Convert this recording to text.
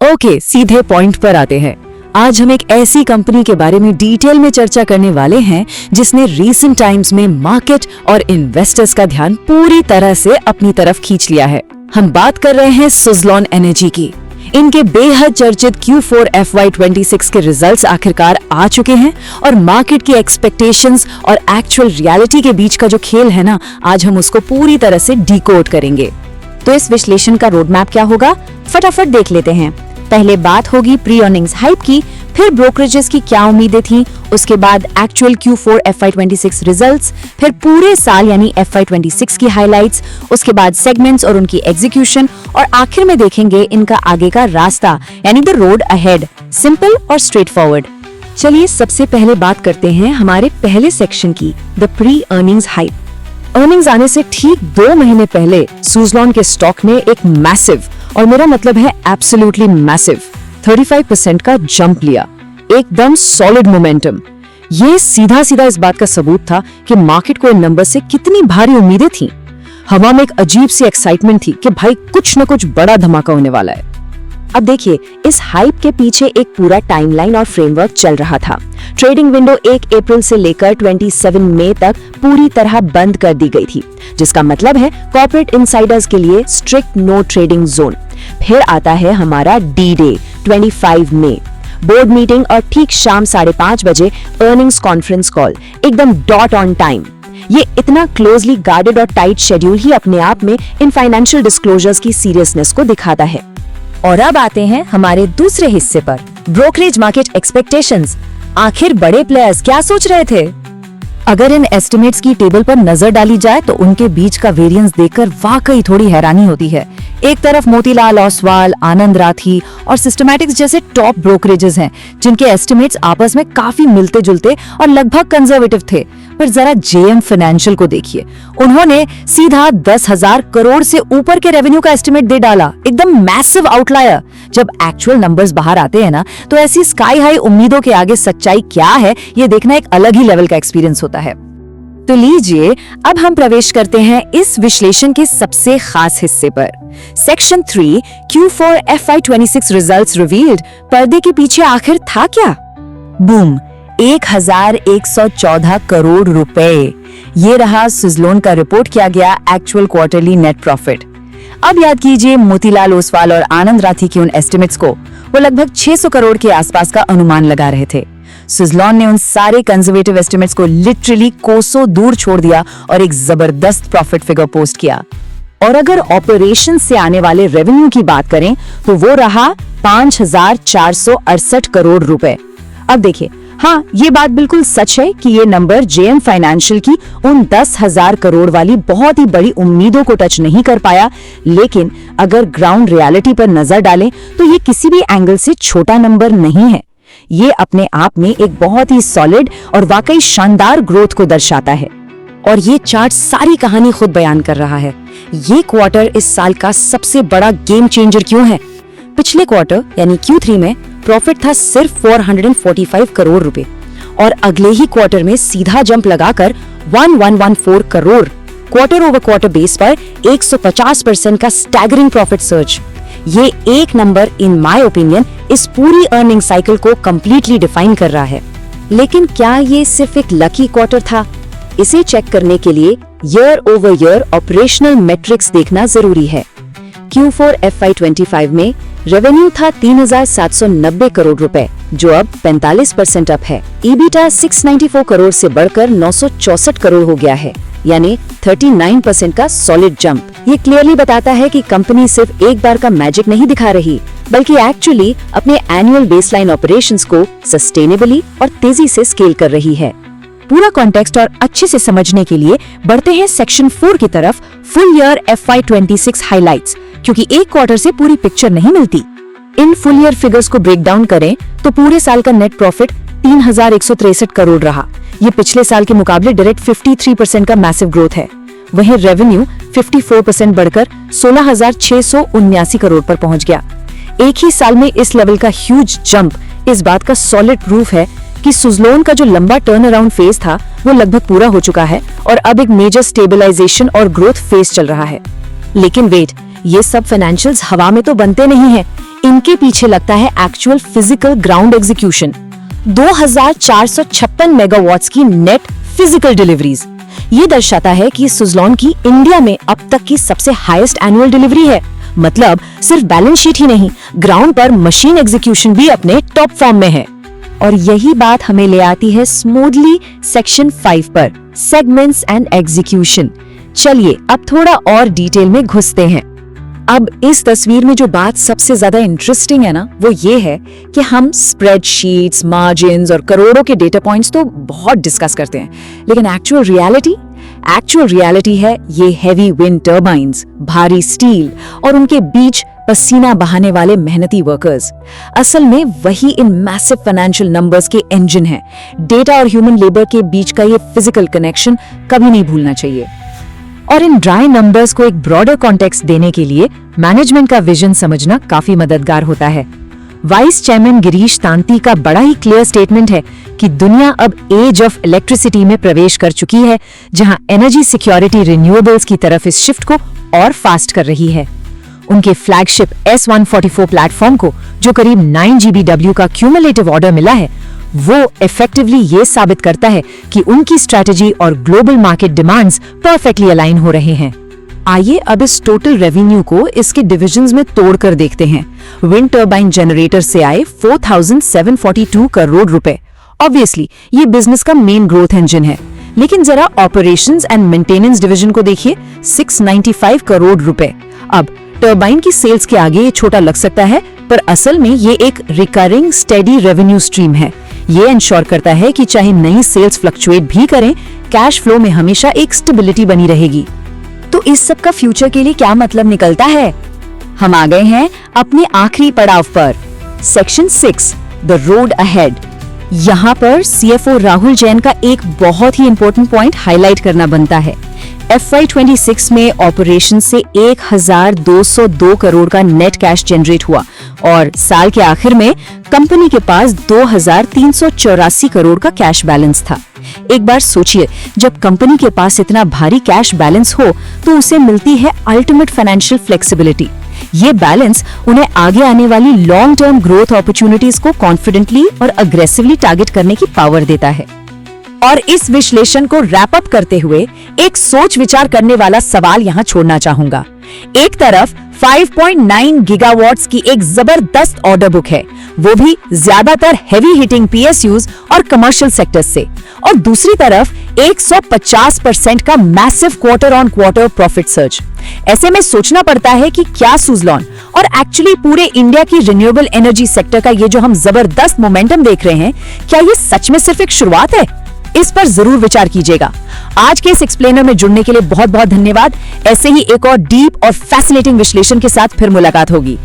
Okay, सीधे point पर आते हैं। आज हम एक ऐसी कंपनी के बारे में डिटेल में चर्चा करने वाले हैं जिसने रीसेंट टाइम्स में मार्केट और इन्वेस्टर्स का ध्यान पूरी तरह से अपनी तरफ खींच लिया है। हम बात कर रहे हैं सुज़लोन एनर्जी की। इनके बेहद चर्चित Q4 FY26 के रिजल्ट्स आखिरकार आ चुके हैं और मार्केट की एक्सपेक्टेशंस और एक्चुअल रियलिटी के बीच का जो खेल है ना, आज हम उसको पूरी तरह से डिकोड करेंगे। तो इस विश्लेषण का रोड मैप क्या होगा, फटाफट देख लेते हैं। पहले बात होगी प्री अर्निंग्स हाइप की, फिर ब्रोकरेजेस की क्या उम्मीदें थी, उसके बाद एक्चुअल Q4 FY26 रिजल्ट्स, फिर पूरे साल यानी FY26 की हाइलाइट्स, उसके बाद सेगमेंट्स और उनकी एग्जीक्यूशन, और आखिर में देखेंगे इनका आगे का रास्ता यानी द रोड अहेड, सिंपल और स्ट्रेट फॉरवर्ड। चलिए सबसे पहले बात करते हैं हमारे पहले सेक्शन की, the pre earnings hype. Earnings आने से ठीक 2 महीने पहले सुज़लोन के स्टॉक ने एक मैसिव, और मेरा मतलब है एब्सोल्युटली मैसिव, 35% का जंप लिया। एकदम सॉलिड मोमेंटम। ये सीधा सीधा इस बात का सबूत था कि मार्केट को इन नंबर से कितनी भारी उम्मीदें थी। हवा में एक अजीब सी एक्साइटमेंट थी कि भाई कुछ न कुछ बड़ा धमाका होने वाला है। अब देखिए, इस हाइप के पीछे एक पूरा टाइमलाइन और फ्रेमवर्क चल रहा था। ट्रेडिंग विंडो 1 अप्रैल से लेकर 27 मई तक पूरी तरह बंद कर दी गई थी, जिसका मतलब है कॉर्पोरेट इनसाइडर्स के लिए स्ट्रिक्ट नो ट्रेडिंग जोन। फिर आता है हमारा डी डे 25 मई, बोर्ड मीटिंग और ठीक शाम 5:30 बजे अर्निंग्स कॉन्फ्रेंस कॉल, एकदम डॉट ऑन टाइम। ये इतना क्लोजली गार्डेड और टाइट शेड्यूल ही अपने आप में इन फाइनेंशियल डिस्क्लोजर्स की सीरियसनेस को दिखाता है। और अब आते हैं हमारे दूसरे हिस्से पर, ब्रोकरेज मार्केट एक्सपेक्टेशंस। आखिर बड़े प्लेयर्स क्या सोच रहे थे? अगर इन एस्टिमेट्स की टेबल पर नजर डाली जाए तो उनके बीच का वेरिएंस देखकर वाकई थोड़ी हैरानी होती है। एक तरफ मोतीलाल ओसवाल, आनंद राठी और सिस्टमैटिक्स जैसे टॉप ब्रोकरेजेस हैं, जिनके एस्टिमेट्स आपस में काफी मिलते जुलते और लगभग कंजर्वेटिव थे। पर जरा JM फाइनेंशियल को देखिए, उन्होंने सीधा 10,000 करोड़ से ऊपर के रेवेन्यू का एस्टिमेट दे डाला, एकदम मैसिव आउटलायर। जब एक्चुअल नंबर्स बाहर आते हैं ना, तो ऐसी स्काई हाई उम्मीदों के आगे सच्चाई क्या है, ये देखना एक अलग ही लेवल का एक्सपीरियंस होता है। तो लीजिए, अब हम प्रवेश करते हैं इस विश्लेषण के सबसे खास हिस्से पर। Section 3, Q4 FY26 results revealed. पर्दे के पीछे आखिर था क्या? बूम, 1114 करोड़ रुपए। ये रहा सुज़लोन का रिपोर्ट किया गया एक्चुअल क्वार्टरली नेट प्रॉफिट। अब याद कीजिए मोतीलाल ओसवाल और आनंद राठी की उन एस्टिमेट्स को। वो लगभग 600 करोड़ के आसपास का अनुमान लगा रहे थे। सुज़लोन ने उन सारे कंजर्वेटिव एस्टिमेट्स को लिटरली कोसों दूर छोड़ दिया और एक जबरदस्त प्रॉफिट फिगर पोस्ट किया। और अगर ऑपरेशन से आने वाले रेवेन्यू की बात करें तो वो रहा 5,468 करोड़ रुपए। अब देखिए, हाँ, ये बात बिल्कुल सच है कि ये नंबर JM फाइनेंशियल की उन 10,000 करोड़ वाली बहुत ही बड़ी उम्मीदों को टच नहीं कर पाया, लेकिन अगर ग्राउंड रियलिटी पर नजर डालें तो ये किसी भी एंगल से छोटा नंबर नहीं है। ये अपने आप में एक बहुत ही सॉलिड और वाकई शानदार ग्रोथ को दर्शाता है। और ये चार्ट सारी कहानी खुद बयान कर रहा है। ये क्वार्टर इस साल का सबसे बड़ा गेम चेंजर क्यों है? पिछले क्वार्टर यानी Q3 में प्रॉफिट था सिर्फ 445 करोड़ रुपए, और अगले ही क्वार्टर में सीधा जंप लगाकर 1114 crore. Quarter over quarter base पर 150% का स्टैगरिंग प्रॉफिट सर्ज। ये एक नंबर इन माय ओपिनियन इस पूरी अर्निंग साइकिल को कंप्लीटली डिफाइन कर रहा है। लेकिन क्या ये सिर्फ एक लकी क्वार्टर था? इसे चेक करने के लिए year over year operational matrix देखना जरूरी है। Q4 FY25 में रेवेन्यू था 3,790 करोड़ रुपए, जो अब 45% अप है। EBITDA 694 करोड़ से बढ़कर 964 करोड़ हो गया है, यानी 39% का सॉलिड जंप। ये क्लियरली बताता है कि कंपनी सिर्फ एक बार का मैजिक नहीं दिखा रही, बल्कि एक्चुअली अपने एनुअल बेसलाइन ऑपरेशंस को सस्टेनेबली और तेजी से स्केल कर रही है। पूरा कॉन्टेक्स्ट और अच्छे से समझने के लिए बढ़ते हैं सेक्शन 4 की तरफ, फुल ईयर FY26 हाइलाइट्स, क्योंकि एक क्वार्टर से पूरी पिक्चर नहीं मिलती। इन फुल ईयर फिगर्स को ब्रेक डाउन करें तो पूरे साल का नेट प्रॉफिट 3,163 करोड़ रहा। ये पिछले साल के मुकाबले डायरेक्ट 53% का मैसिव ग्रोथ है। वहीं रेवेन्यू 54% बढ़कर 16,679 करोड़ पर पहुंच गया। एक ही साल में इस लेवल का ह्यूज जंप इस बात का सॉलिड प्रूफ है कि सुज़लोन का जो लंबा टर्न अराउंड फेज था वो लगभग पूरा हो चुका है और अब एक मेजर स्टेबलाइजेशन और ग्रोथ फेज चल रहा है। लेकिन वेट, ये सब फाइनेंशियल्स हवा में तो बनते नहीं हैं। इनके पीछे लगता है actual physical ground execution. 2456 megawatts की नेट फिजिकल डिलीवरीज। ये दर्शाता है कि सुज़लॉन की इंडिया में अब तक की सबसे हाईएस्ट एनुअल डिलीवरी है। मतलब सिर्फ बैलेंस शीट ही नहीं, ग्राउंड पर मशीन एग्जीक्यूशन भी अपने टॉप फॉर्म में है। और यही बात हमें ले आती है स्मूथली सेक्शन 5 पर, सेगमेंट्स एंड एग्जीक्यूशन। चलिए अब थोड़ा और डिटेल में घुसते हैं। अब इस तस्वीर में जो बात सबसे ज्यादा इंटरेस्टिंग है ना, वो ये है कि हम स्प्रेडशीट्स, मार्जिन्स और करोड़ों के डेटा पॉइंट्स तो बहुत डिस्कस करते हैं, लेकिन एक्चुअल रियलिटी है ये हैवी विंड टर्बाइंस, भारी स्टील और उनके बीच पसीना बहाने वाले मेहनती वर्कर्स। असल में वही इन मैसिव फाइनेंशियल नंबर्स के इंजन है। डेटा और ह्यूमन लेबर के बीच का ये फिजिकल कनेक्शन कभी नहीं भूलना चाहिए। और इन ड्राई नंबर्स को एक ब्रॉडर कॉन्टेक्स्ट देने के लिए मैनेजमेंट का विजन समझना काफी मददगार होता है। वाइस चेयरमैन गिरीश तांती का बड़ा ही क्लियर स्टेटमेंट है कि दुनिया अब एज ऑफ इलेक्ट्रिसिटी में प्रवेश कर चुकी है, जहां एनर्जी सिक्योरिटी रिन्यूएबल्स की तरफ इस शिफ्ट को और फास्ट कर रही है। उनके फ्लैगशिप S144 प्लेटफॉर्म को जो करीब 9 GBW का क्यूमुलेटिव ऑर्डर मिला है, वो इफेक्टिवली ये साबित करता है कि उनकी स्ट्रैटेजी और global market demands perfectly align हो रहे हैं। आइए अब इस टोटल रेवेन्यू को इसके डिविजन्स में तोड़कर देखते हैं। विंड टर्बाइन जनरेटर से आए 4742 करोड़ रुपए। ऑब्वियसली ये बिजनेस का मेन ग्रोथ इंजन है, लेकिन जरा ऑपरेशंस एंड मेंटेनेंस डिवीजन को देखिए, 695 करोड़ रुपए। अब टर्बाइन की सेल्स के आगे ये छोटा लग सकता है, पर असल में ये एक रिकरिंग स्टेडी रेवेन्यू स्ट्रीम है। ये इंश्योर करता है कि चाहे नई सेल्स फ्लक्चुएट भी करें, कैश फ्लो में हमेशा एक स्टेबिलिटी बनी रहेगी। तो इस सब का फ्यूचर के लिए क्या मतलब निकलता है? हम आ गए हैं अपने आखिरी पड़ाव पर, सेक्शन 6, द रोड अहेड। यहाँ पर CFO राहुल जैन का एक बहुत ही इंपॉर्टेंट पॉइंट हाईलाइट करना बनता है। FY26 में ऑपरेशन से 1202 करोड़ का नेट कैश जनरेट हुआ और साल के आखिर में कंपनी के पास 2384 करोड़ का कैश बैलेंस था। एक बार सोचिए, जब कंपनी के पास इतना भारी कैश बैलेंस हो तो उसे मिलती है अल्टीमेट फाइनेंशियल फ्लेक्सिबिलिटी। ये बैलेंस उन्हें आगे आने वाली लॉन्ग टर्म ग्रोथ अपॉर्चुनिटीज को कॉन्फिडेंटली और अग्रेसिवली टारगेट करने की पावर देता है। और इस विश्लेषण को रैप अप करते हुए एक सोच विचार करने वाला सवाल यहाँ छोड़ना चाहूंगा। एक तरफ 5.9 गीगावाट्स की एक जबरदस्त ऑर्डर बुक है, वो भी ज्यादातर हेवी हिटिंग PSUs और कमर्शियल सेक्टर्स से, और दूसरी तरफ 150% का massive quarter on quarter profit surge. ऐसे में सोचना पड़ता है कि क्या सुज़लॉन और एक्चुअली पूरे इंडिया की रिन्यूएबल एनर्जी सेक्टर का ये जो हम जबरदस्त मोमेंटम देख रहे हैं, क्या ये सच में सिर्फ एक शुरुआत है? इस पर जरूर विचार कीजिएगा। आज के इस एक्सप्लेनर में जुड़ने के लिए बहुत बहुत धन्यवाद। ऐसे ही एक और डीप और फैसिनेटिंग विश्लेषण के साथ फिर मुलाकात होगी।